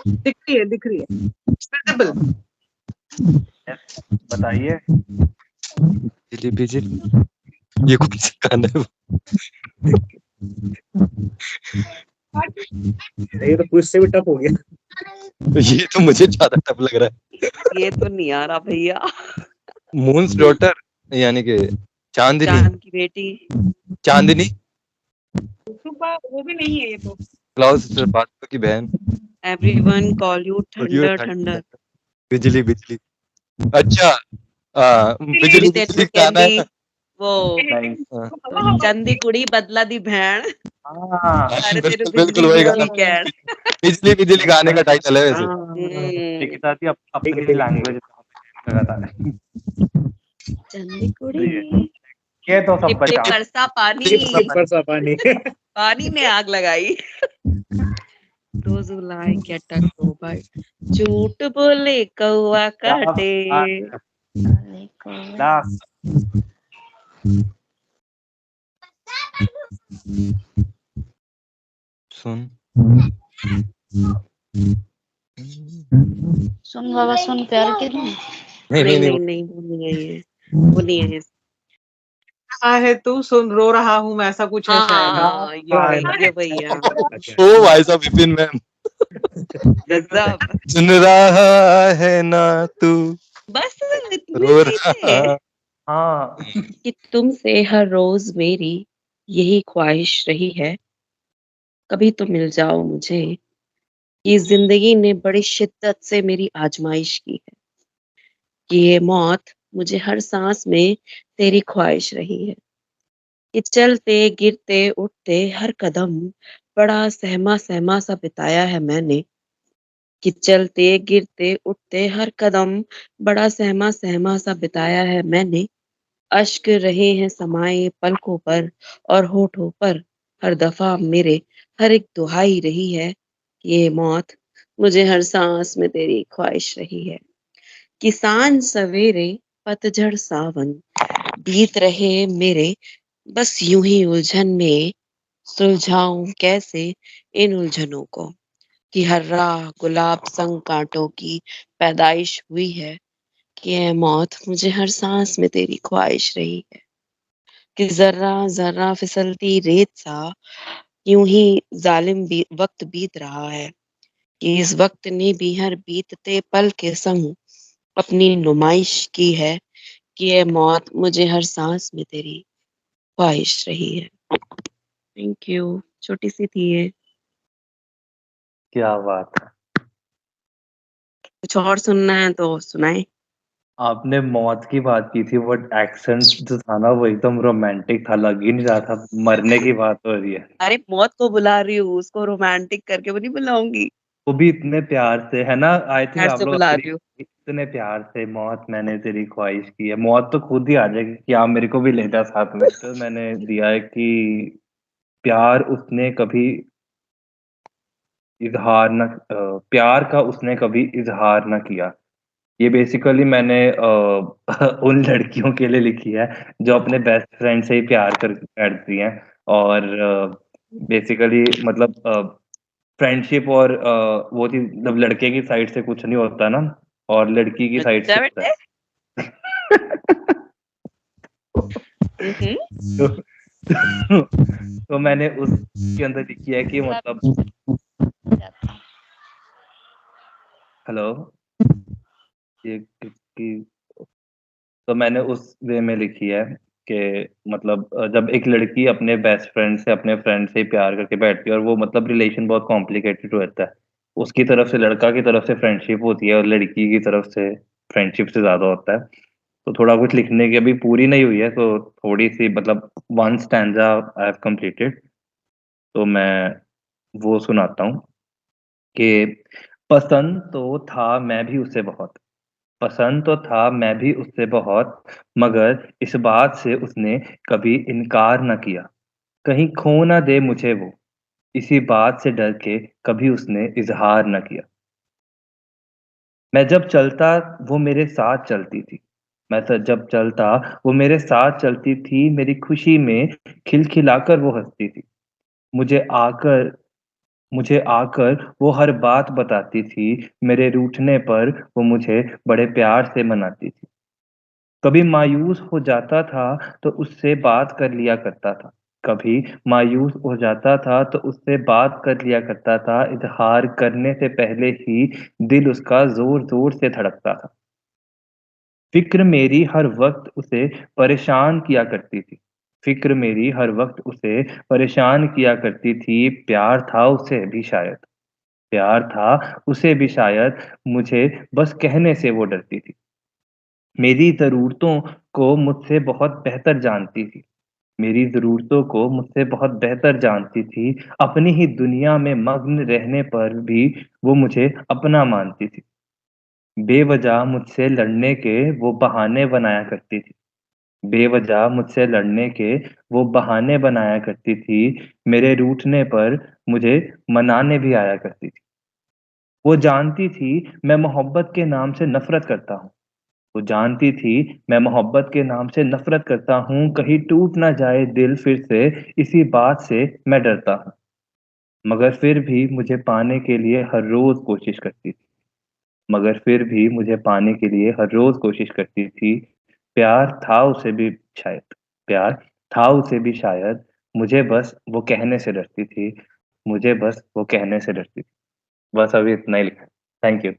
दिख रही है विजिबल। बताइए। बिजली बिजली, ये कौन सा गाना है? ये तो क्विज से भी टफ हो गया। ये तो मुझे ज्यादा टफ लग रहा है। ये तो नहीं आ रहा भैया। मून्स डॉटर यानी कि चांदनी। चांद की बेटी। चांदनी। सुबह वो भी नहीं है ये तो। क्लाउस बादशाह की बहन। एवरीवन कॉल यू और ये थंडर थंडर। बिजली बिजली। अच्छा बिजली ਜਿਹੜੀ बिजली ਤੈਨੂੰ गाना है ਕਹਿੰਦੀ ना। वो नाइस। हाँ, ਚੰਦੀ ਕੁੜੀ ਬਦਲਾ ਦੀ ਭੈਣ हाँ ਸਾਰੇ ਤੈਨੂੰ बिल्कुल बिल्कुल बिजली वही बिजली गाना। ਕਹਿਣ। बिजली बिजली गाने का टाइटल है वैसे। एक साथ ही ठीक है, अपनी ठीक है। लैंग्वेज लगा था। चंदी कुड़ी सही है। ये तो टिप सबका टिप चांद। बरसा पानी। टिप बरसा पानी। पानी में आग लगाई। रोज लाई क्या टको भाई झूठ बोले कौआ काटे। लास्ट। सुन सुन बाबा सुन प्यार के लिए। नहीं नहीं नहीं नहीं नहीं वो नहीं है ये। वो नहीं है। रहा है तू सुन रो रहा हूँ मैं, ऐसा कुछ है शायद। हाँ ये भैया ओ भाई साहब विपिन मैम गजब। सुन रहा है ना तू बस इतने रो नहीं रहा। थे हाँ कि तुमसे हर रोज मेरी यही ख्वाहिश रही है, कभी तो मिल जाओ मुझे। ये जिंदगी ने बड़ी शिद्दत से मेरी आजमाइश की है कि ये मौत मुझे हर सांस में तेरी ख्वाहिश रही है कि चलते गिरते उठते हर कदम बड़ा सहमा सहमा सा बिताया है मैंने कि चलते गिरते उठते हर कदम बड़ा सहमा सहमा सा बिताया है मैंने। अश्क रहे हैं समाये पलकों पर और होठों पर हर दफा मेरे हर एक दुहाई रही है कि ये मौत मुझे हर सांस में तेरी ख्वाहिश रही है कि सांझ सवेरे पतझड़ सावन बीत रहे मेरे बस यूं ही उलझन में सुलझाऊं कैसे इन उलझनों को कि हर राह गुलाब संग कांटों की पैदाइश हुई है कि ये मौत मुझे हर सांस में तेरी ख्वाहिश रही है कि जर्रा जर्रा फिसलती रेत सा यूं ही वक्त बीत रहा है कि इस वक्त ने भी हर बीतते पल के संग अपनी नुमाइश की है कि ये मौत मुझे हर सांस में तेरी ख्वाहिश रही है। Thank you. छोटी सी थी ये। क्या बात है। कुछ और सुनना है तो सुनाए। आपने मौत की बात की थी बट एक्सेंट जो था ना वो एकदम रोमांटिक था, लग ही नहीं रहा था मरने की बात हो रही है। अरे मौत को बुला रही हूँ, उसको रोमांटिक करके वो नहीं बुलाऊंगी। वो भी इतने प्यार से है ना। आई थिंक प्यार आप से लोग बुला agree- रही हूँ। इतने प्यार से मौत मैंने तेरी ख्वाहिश की है, मौत तो खुद ही आ जाएगी कि आप मेरे को भी ले जा साथ में। तो मैंने दिया है कि प्यार उसने कभी इजहार न प्यार का उसने कभी इजहार न किया। ये बेसिकली मैंने उन लड़कियों के लिए लिखी है जो अपने बेस्ट फ्रेंड से ही प्यार कर करती हैं। और बेसिकली मतलब फ्रेंडशिप और वो चीज जब लड़के की साइड से कुछ नहीं होता ना और लड़की की साइड अच्छा से होता बेटे। है। हम्म। तो, तो मैंने उसके अंदर लिखी है कि मतलब हेलो ये कि तो मैंने उस वे में लिखी है कि मतलब जब एक लड़की अपने बेस्ट फ्रेंड से अपने फ्रेंड से प्यार करके बैठती है और वो मतलब रिलेशन बहुत कॉम्प्लिकेटेड रहता है। उसकी तरफ से लड़का की तरफ से फ्रेंडशिप होती है और लड़की की तरफ से फ्रेंडशिप से ज्यादा होता है। तो थोड़ा कुछ लिखने की अभी पूरी नहीं हुई है तो थोड़ी सी मतलब one stanza I have completed. तो मैं वो सुनाता हूँ कि पसंद तो था मैं भी उसे बहुत, पसंद तो था मैं भी उससे बहुत, मगर इस बात से उसने कभी इनकार न किया, कहीं खो ना दे मुझे वो, इसी बात से डर के कभी उसने इजहार न किया। मैं जब चलता वो मेरे साथ चलती थी, जब चलता वो मेरे साथ चलती थी, मेरी खुशी में खिलखिलाकर वो हंसती थी। मुझे आकर मुझे आकर वो हर बात बताती थी, मेरे रूठने पर वो मुझे बड़े प्यार से मनाती थी। कभी मायूस हो जाता था तो उससे बात कर लिया करता था, कभी मायूस हो जाता था तो उससे बात कर लिया करता था, इज़हार करने से पहले ही दिल उसका ज़ोर-ज़ोर से धड़कता था। फ़िक्र मेरी हर वक़्त उसे परेशान किया करती थी। फ़िक्र मेरी हर वक़्त उसे परेशान किया करती थी, प्यार था उसे भी शायद। प्यार था उसे भी शायद, मुझे बस कहने से वो डरती थी। मेरी ज़रूरतों को मुझसे बहुत बेहतर जानती थी। मेरी ज़रूरतों को मुझसे बहुत बेहतर जानती थी। अपनी ही दुनिया में मग्न रहने पर भी वो मुझे अपना मानती थी। बेवज़ह मुझसे लड़ने के वो बहाने बनाया करती थी। बेवज़ह मुझसे लड़ने के वो बहाने बनाया करती थी। मेरे रूठने पर मुझे मनाने भी आया करती थी। वो जानती थी मैं मोहब्बत के नाम से नफ़रत करता हूँ। वो जानती थी मैं मोहब्बत के नाम से नफ़रत करता हूँ, कहीं टूट ना जाए दिल फिर से, इसी बात से मैं डरता हूँ। मगर फिर भी मुझे पाने के लिए हर रोज़ कोशिश करती थी। मगर फिर भी मुझे पाने के लिए हर रोज़ कोशिश करती थी। प्यार था उसे भी शायद, प्यार था उसे भी शायद, मुझे बस वो कहने से डरती थी, मुझे बस वो कहने से डरती थी। बस अभी इतना ही लिखा है। Thank you.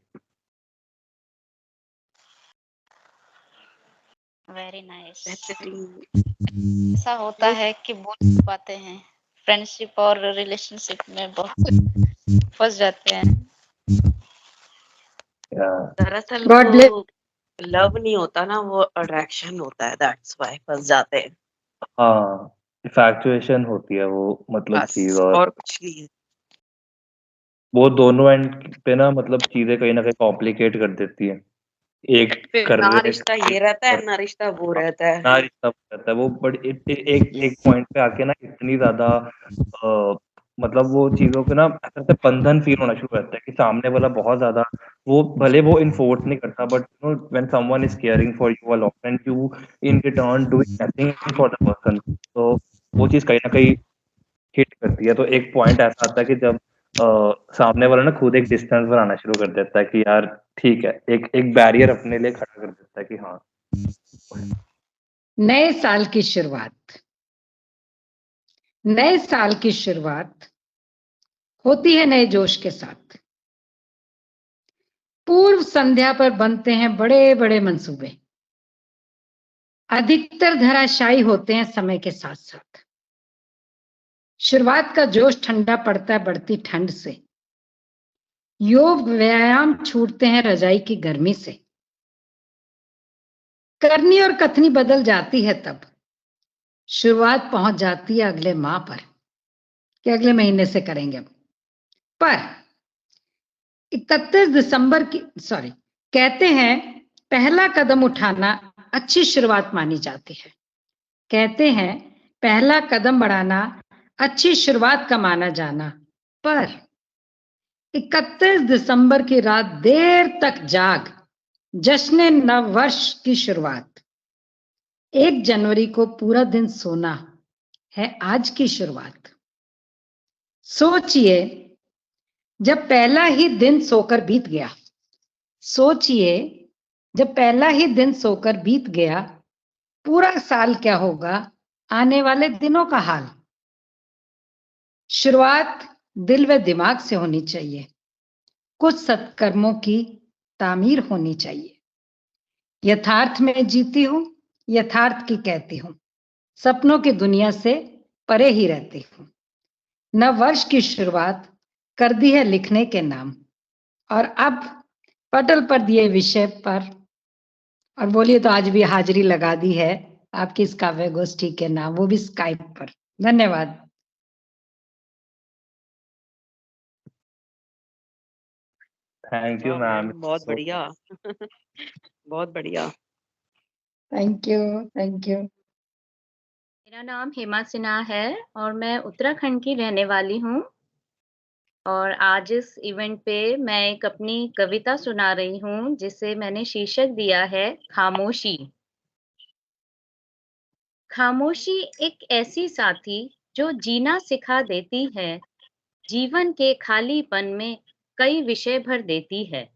Very nice. बेहतरीन। ऐसा होता है कि बोल नहीं पाते हैं, फ्रेंडशिप और रिलेशनशिप में बहुत फंस जाते हैं। या दरअसल गॉड ब्लेस। वो लव नहीं होता ना, वो अट्रैक्शन होता है, दैट्स व्हाई फँस जाते हैं। हाँ, इन्फैक्चुएशन होती है वो मतलब चीज़ बस और और कुछ नहीं है। वो दोनों एंड पे ना मतलब चीज़ें कहीं न कहीं कॉम्प्लिकेट कर देती है। एक फिर कर ना रहे रिश्ता ये रहता और है, ना रिश्ता वो हाँ, रहता है। ना रिश्ता रहता है वो बट एक एक पॉइंट पे आके ना इतनी ज़्यादा मतलब वो चीज़ों पे ना ऐसा बंधन फ़ील होना शुरू करता है कि सामने वाला बहुत ज़्यादा वो भले वो एनफोर्स नहीं करता but you know when someone is caring for you a lot and you in return doing nothing for the person तो वो चीज़ कहीं न कहीं हिट करती है। तो एक पॉइंट ऐसा आता है कि जब सामने वाला ना खुद एक डिस्टेंस बनाना शुरू कर देता है कि यार ठीक है, एक एक बैरियर अपने लिए खड़ा कर देता है कि हाँ नए साल की शुरुआत, नए साल की शुरुआत होती है नए जोश के साथ। पूर्व संध्या पर बनते हैं बड़े बड़े मंसूबे, अधिकतर धराशायी होते हैं समय के साथ साथ। शुरुआत का जोश ठंडा पड़ता है बढ़ती ठंड से। योग व्यायाम छूटते हैं रजाई की गर्मी से। करनी और कथनी बदल जाती है तब। शुरुआत पहुंच जाती है अगले माह पर कि अगले महीने से करेंगे अब। पर 31 दिसंबर की कहते हैं पहला कदम उठाना अच्छी शुरुआत मानी जाती है। कहते हैं पहला कदम बढ़ाना अच्छी शुरुआत का माना जाना। पर 31 दिसंबर की रात देर तक जाग जश्न नव वर्ष की शुरुआत। 1 जनवरी को पूरा दिन सोना है आज की शुरुआत। सोचिए जब पहला ही दिन सोकर बीत गया, सोचिए जब पहला ही दिन सोकर बीत गया, पूरा साल क्या होगा आने वाले दिनों का हाल। शुरुआत दिल व दिमाग से होनी चाहिए, कुछ सत्कर्मों की तामीर होनी चाहिए। यथार्थ में जीती हूं, यथार्थ की कहती हूं, सपनों की दुनिया से परे ही रहती हूं। नव वर्ष की शुरुआत कर दी है लिखने के नाम, और अब पटल पर दिए विषय पर, और बोलिए तो आज भी हाजिरी लगा दी है आपकी इस काव्य गोष्ठी के नाम, वो भी स्काइप पर। धन्यवाद। थैंक यू वाह मैम। मैम, बहुत बढ़िया। बहुत बढ़िया। Thank you, thank you. मेरा नाम हेमा सिन्हा है और मैं उत्तराखंड की रहने वाली हूँ और आज इस इवेंट पे मैं एक अपनी कविता सुना रही हूँ जिसे मैंने शीर्षक दिया है खामोशी। खामोशी एक ऐसी साथी जो जीना सिखा देती है, जीवन के खालीपन में कई विषय भर देती है।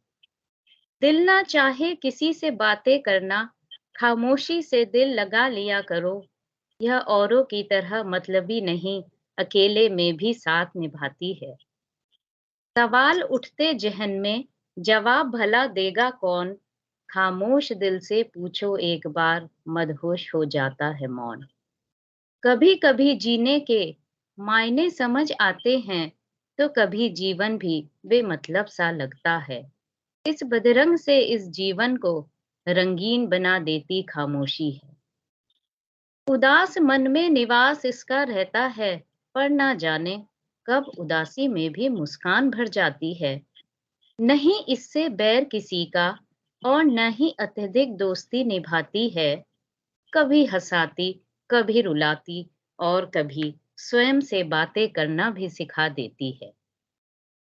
दिल ना चाहे किसी से बातें करना, खामोशी से दिल लगा लिया करो। यह औरों की तरह मतलबी नहीं, अकेले में भी साथ निभाती है। सवाल उठते ज़हन में, जवाब भला देगा कौन? खामोश दिल से पूछो एक बार, मदहोश हो जाता है मौन। कभी-कभी जीने के मायने समझ आते हैं, तो कभी जीवन भी बेमतलब सा लगता है। इस बदरंग से इस जीवन को रंगीन बना देती खामोशी है। उदास मन में निवास इसका रहता है, पर ना जाने कब उदासी में भी मुस्कान भर जाती है। नहीं इससे बैर किसी का और न ही अत्यधिक दोस्ती निभाती है। कभी हंसाती, कभी रुलाती और कभी स्वयं से बातें करना भी सिखा देती है।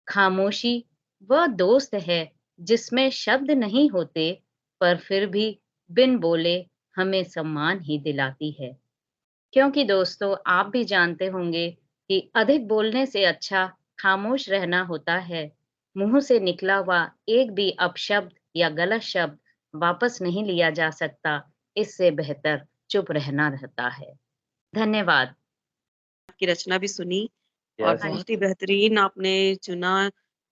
खामोशी वह दोस्त है जिसमें शब्द नहीं होते, पर फिर भी बिन बोले हमें सम्मान ही दिलाती है। क्योंकि दोस्तों आप भी जानते होंगे कि अधिक बोलने से अच्छा खामोश रहना होता है। मुंह से निकला हुआ एक भी अपशब्द या गलत शब्द वापस नहीं लिया जा सकता। इससे बेहतर चुप रहना रहता है। धन्यवाद। आपकी रचना भी सुनी और यस हाँ बहुत जी। ही बेहतरीन आपने चुना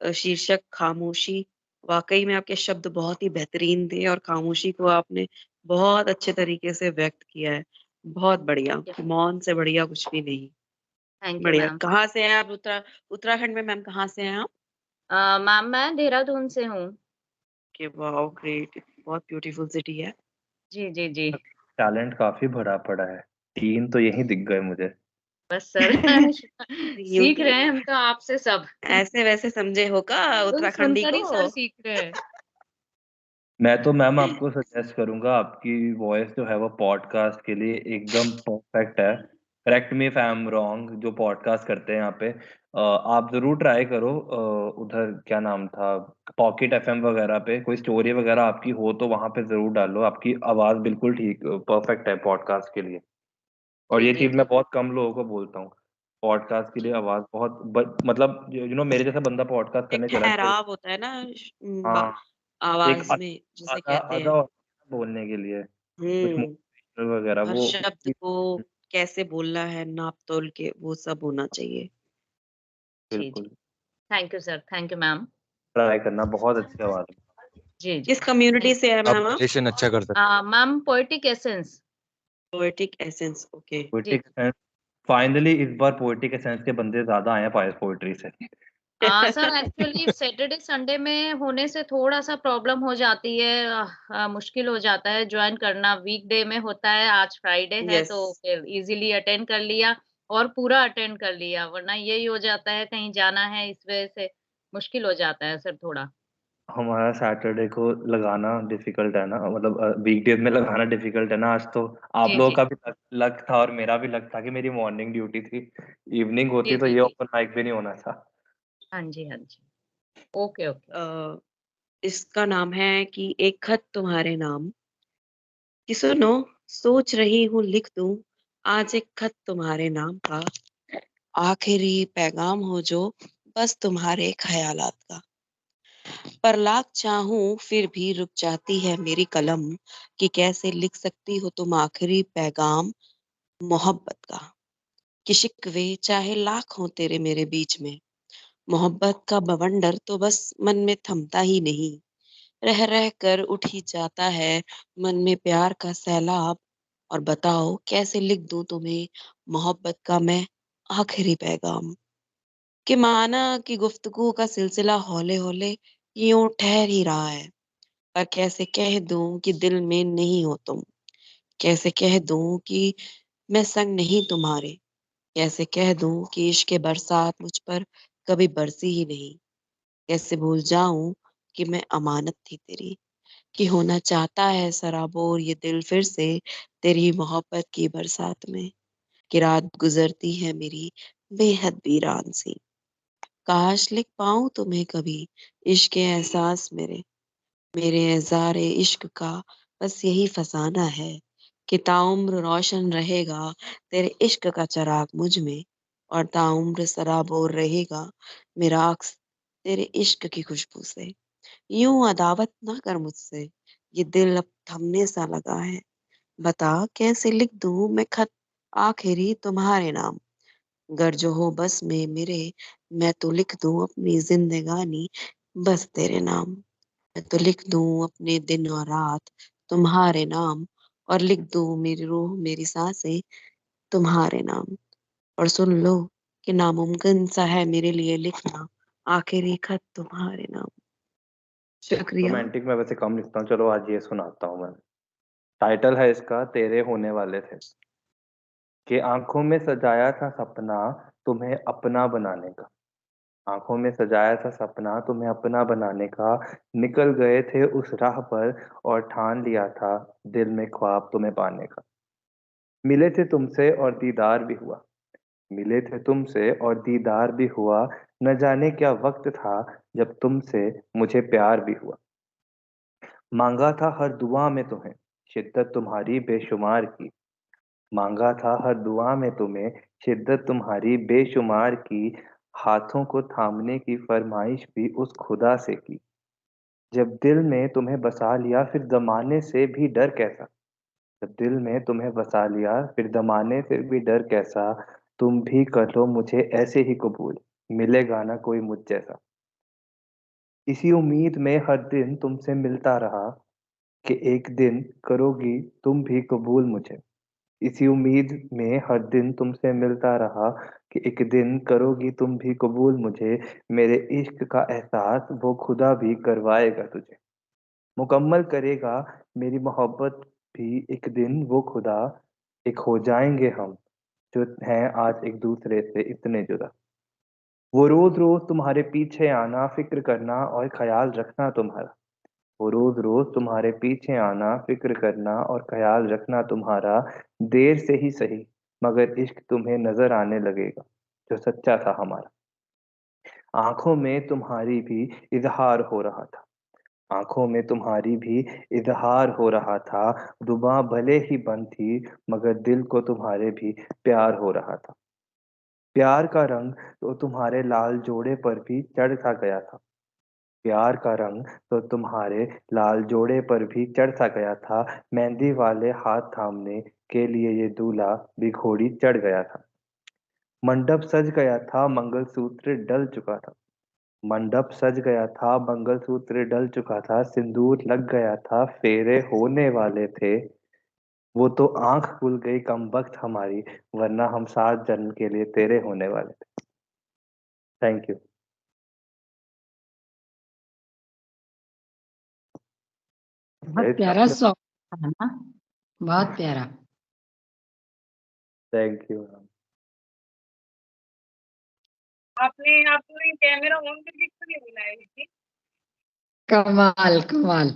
शीर्षक खामोशी। वाक़ई में आपके शब्द बहुत ही बेहतरीन थे और खामोशी को आपने बहुत अच्छे तरीके से व्यक्त किया है। बहुत बढ़िया, मौन से बढ़िया कुछ भी नहीं। थैंक यू बढ़िया। मैम। कहाँ से हैं आप? उत्तराखंड में मैम कहाँ से हैं आप? मैम मैं देहरादून से हूँ। कि वाओ ग्रेट! बहुत ब्यूटीफुल सिटी है। जी, जी, जी। टैलेंट काफ़ी भरा पड़ा है। 3 तो यहीं दिख गए मुझे। बस सर सीख यूपी रहे हैं हम तो आपसे सब। ऐसे-वैसे समझे हो का सुन उत्तराखंडी सुनकर को? ही सर सीख रहे हैं। मैं तो मैम आपको सजेस्ट करूँगा, आपकी वॉइस जो है वो पॉडकास्ट के लिए एकदम परफेक्ट है। Correct me if I am wrong, जो पॉडकास्ट करते हैं यहाँ पे आप ज़रूर ट्राई करो। उधर क्या नाम था, पॉकेट एफएम वगैरह पे कोई स्टोरी वगैरह आपकी हो तो वहाँ पे ज़रूर डालो। आपकी आवाज़ बिल्कुल ठीक परफेक्ट है पॉडकास्ट के लिए। और जी, ये जी, चीज़ जी। मैं बहुत कम लोगों को बोलता हूँ। पॉडकास्ट के लिए आवाज़ बहुत मतलब मेरे जैसा बंदा पॉडकास्ट एक करने चला है तो ठहराव होता है ना हाँ, एक आवाज़ में जिसे आधा कहते आधा हैं। बोलने के लिए, कुछ हुँ, मोटिवेशनल वगैरह हर वो शब्द को कैसे बोलना है नाप-तोल के वो सब होना चाहिए। जी, जी। बिल्कुल, thank you sir, thank you ma'am. Try करना बहुत अच्छी आवाज़ है। जी, जी। किस कम्युनिटी थैंक से है आप मैम आप? वैलिडेशन अच्छा कर सकते ma'am poetic essence. Poetic essence okay. जी, पोएटिक जी। एसेंस फाइनली इस बार पोएटिक एसेंस के बंदे ज़्यादा आए हैं पोएट्री से। सर एक्चुअली सैटरडे संडे में होने से थोड़ा-सा प्रॉब्लम हो जाती है, मुश्किल हो जाता है जॉइन करना। वीकडे में होता है, आज फ्राइडे है यस, तो फिर इज़िली अटेंड कर लिया और पूरा अटेंड कर लिया, वरना यही हो जाता है कहीं जाना है, इस वजह से मुश्किल हो जाता है सर थोड़ा। हमारा सैटरडे को लगाना डिफ़िकल्ट है ना, मतलब वीकडेज़ में लगाना डिफ़िकल्ट है ना। आज तो आप जी, लोगों जी। का भी लक था और मेरा भी लक था कि मेरी मॉर्निंग ड्यूटी थी। इवनिंग जी, होती तो जी, ये जी। ओपन माइक भी नहीं होना था। हाँ जी, हाँ जी। Okay, okay. अ, इसका नाम है कि एक खत तुम्हारे नाम कि सुनो सोच रही हूँ लिख दूँ आज एक खत तुम्हारे नाम का आखिरी पैगाम हो जो बस तुम्हारे ख़यालात का। पर लाख चाहूँ फिर भी रुक जाती है मेरी कलम कि कैसे लिख सकती हो तुम आखिरी पैगाम मोहब्बत का। कि शिकवे चाहे लाख हों तेरे मेरे बीच में, मोहब्बत का बवंडर तो बस मन में थमता ही नहीं। रह रह कर उठ ही जाता है मन में प्यार का सैलाब। और बताओ कैसे लिख दूँ तुम्हें मोहब्बत का मैं आखिरी पैगाम। कि माना कि गुफ्तगू का सिलसिला हौले-हौले यूँ ठहर ही रहा है, पर कैसे कह दूँ कि दिल में नहीं हो तुम? कैसे कह दूँ कि मैं संग नहीं तुम्हारे? कैसे कह दूँ कि इश्क़ बरसात मुझ पर कभी बरसी ही नहीं? कैसे भूल जाऊँ कि मैं अमानत थी तेरी? कि होना चाहता है सराबोर ये दिल फिर से तेरी मोहब्बत की बरसात में? कि रात गुज़रती है मेरी बेहद वीरान सी। काश लिख पाऊँ तुम्हें कभी इश्क़ एहसास मेरे एज़ारे इश्क़ का बस यही फ़साना है कि ताउम्र रोशन रहेगा तेरे इश्क़ का चिराग मुझ में और ताउम्र सराबोर रहेगा मेरा अक्स तेरे इश्क़ की खुशबू से। यूँ अदावत ना कर मुझसे, ये दिल अब थमने सा लगा है। बता कैसे लिख दूँ मैं खत आखिरी तुम्हारे नाम। गर जो हो बस में मेरे, मैं तो लिख दूं अपनी जिंदगानी बस तेरे नाम। मैं तो लिख दूं अपने दिन और रात तुम्हारे नाम, और लिख दूं मेरी रूह मेरी सांसें तुम्हारे नाम। और सुन लो कि नामुमकिन सा है मेरे लिए लिखना आखिरी खत तुम्हारे नाम। शुक्रिया। रोमांटिक मैं वैसे कम लिखता हूँ, चलो आज ये सुनाता हूँ मैं। टाइटल है इसका तेरे होने वाले थे। कि आंखों में सजाया था सपना तुम्हें अपना बनाने का। आंखों में सजाया था सपना तुम्हें अपना बनाने का। निकल गए थे उस राह पर और ठान लिया था दिल में ख्वाब तुम्हें पाने का। मिले थे तुमसे और दीदार भी हुआ। मिले थे तुमसे और दीदार भी हुआ। न जाने क्या वक्त था जब तुमसे मुझे प्यार भी हुआ। मांगा था हर दुआ में तुम्हें शिद्दत तुम्हारी बेशुमार की। मांगा था हर दुआ में तुम्हें शिद्दत तुम्हारी बेशुमार की। हाथों को थामने की फरमाइश भी उस खुदा से की। जब दिल में तुम्हें बसा लिया फिर जमाने से भी डर कैसा। जब दिल में तुम्हें बसा लिया फिर जमाने से भी डर कैसा। तुम भी कर लो मुझे ऐसे ही कबूल, मिलेगा ना कोई मुझ जैसा। इसी उम्मीद में हर दिन तुमसे मिलता रहा कि एक दिन करोगी तुम भी कबूल मुझे। इसी उम्मीद में हर दिन तुमसे मिलता रहा कि एक दिन करोगी तुम भी कबूल मुझे। मेरे इश्क का एहसास वो खुदा भी करवाएगा तुझे। मुकम्मल करेगा मेरी मोहब्बत भी एक दिन वो खुदा। एक हो जाएंगे हम जो हैं आज एक दूसरे से इतने जुदा। वो रोज रोज तुम्हारे पीछे आना फिक्र करना और ख्याल रखना तुम्हारा। वो रोज रोज तुम्हारे पीछे आना फिक्र करना और ख्याल रखना तुम्हारा। देर से ही सही मगर इश्क तुम्हें नजर आने लगेगा जो सच्चा था हमारा। आंखों में तुम्हारी भी इजहार हो रहा था। आंखों में तुम्हारी भी इजहार हो रहा था। जुबां भले ही बंद थी मगर दिल को तुम्हारे भी प्यार हो रहा था। प्यार का रंग तो तुम्हारे लाल जोड़े पर भी चढ़ सा गया था। प्यार का रंग तो तुम्हारे लाल जोड़े पर भी चढ़ सा गया था। मेहंदी वाले हाथ थामने के लिए ये दूल्हा भी घोड़ी चढ़ गया था। मंडप सज गया था मंगलसूत्र डल चुका था। मंडप सज गया था मंगलसूत्र डल चुका था। सिंदूर लग गया था फेरे होने वाले थे। वो तो आंख खुल गई कम वक्त हमारी वरना हम 7 जन्म के लिए तेरे होने वाले थे। Thank you. बहुत प्यारा सॉन्ग था ना, बहुत प्यारा। Thank you. आपने कैमरा ऑन करके क्यों नहीं बुलाया थी? कमाल कमाल।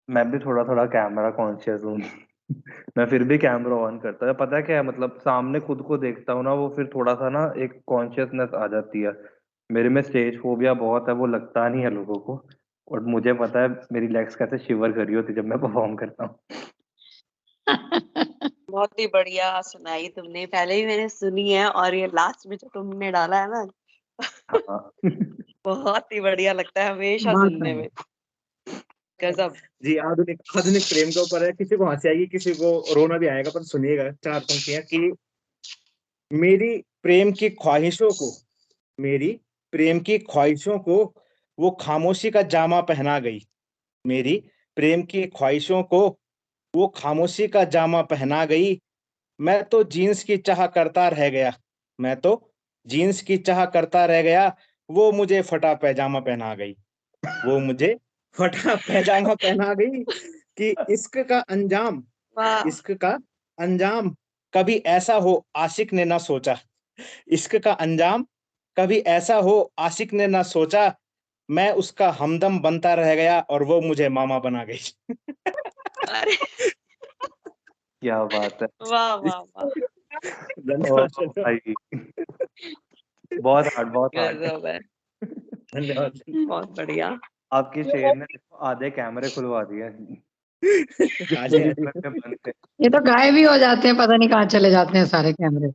मैं भी थोड़ा थोड़ा कैमरा कॉन्शियस हूँ। मैं फिर भी कैमरा ऑन करता है। पता है क्या है, मतलब सामने खुद को देखता हूँ ना, वो फिर थोड़ा सा ना एक कॉन्शियसनेस आ जाती है। मेरे में स्टेज फोबिया बहुत है, वो लगता नहीं है लोगों को। और मुझे पता है मेरी लेग्स कैसे शिवर कर रही होती जब मैं परफॉर्म करता हूँ। बहुत ही बढ़िया सुनाई तुमने। पहले ही मैंने सुनी है और ये लास्ट में जो तुमने डाला है ना, हाँ। बहुत ही बढ़िया लगता है हमेशा बात सुनने है। में। गजब। जी, आधुनिक आधुनिक प्रेम के ऊपर है। किसी को हंसी आएगी, किसी को रोना भी आएगा, पर सुनिएगा 4 पंक्तियां कि मेरी प्रेम की ख्वाहिशों को मेरी प्रेम की ख्वाहिशों को वो खामोशी का जामा पहना गई। मेरी प्रेम की ख्वाहिशों को वो खामोशी का जामा पहना गई। मैं तो जीन्स की चाह करता रह गया। मैं तो जीन्स की चाह करता रह गया। वो मुझे फटा पैजामा पहना गई। वो मुझे फटा पैजामा पहना गई कि वाह। इश्क का अंजाम कभी ऐसा हो आशिक ने ना सोचा। इश्क का अंजाम कभी ऐसा हो आशिक ने ना सोचा। मैं उसका हमदम बनता रह गया और वो मुझे मामा बना गई। अरे क्या बात है। वाह वाह वाह। ओ धन्यवाद भाई, बहुत हार्ड, बहुत हार्ड। गजब है। धन्यवाद। बहुत बढ़िया। आपके शेर ने देखो आधे कैमरे खुलवा दिए जो आ जाए, पूरी आ जाए। फिल्म में बंद थे। ये तो गायब ही हो जाते हैं, पता नहीं कहाँ चले जाते हैं सारे कैमरे।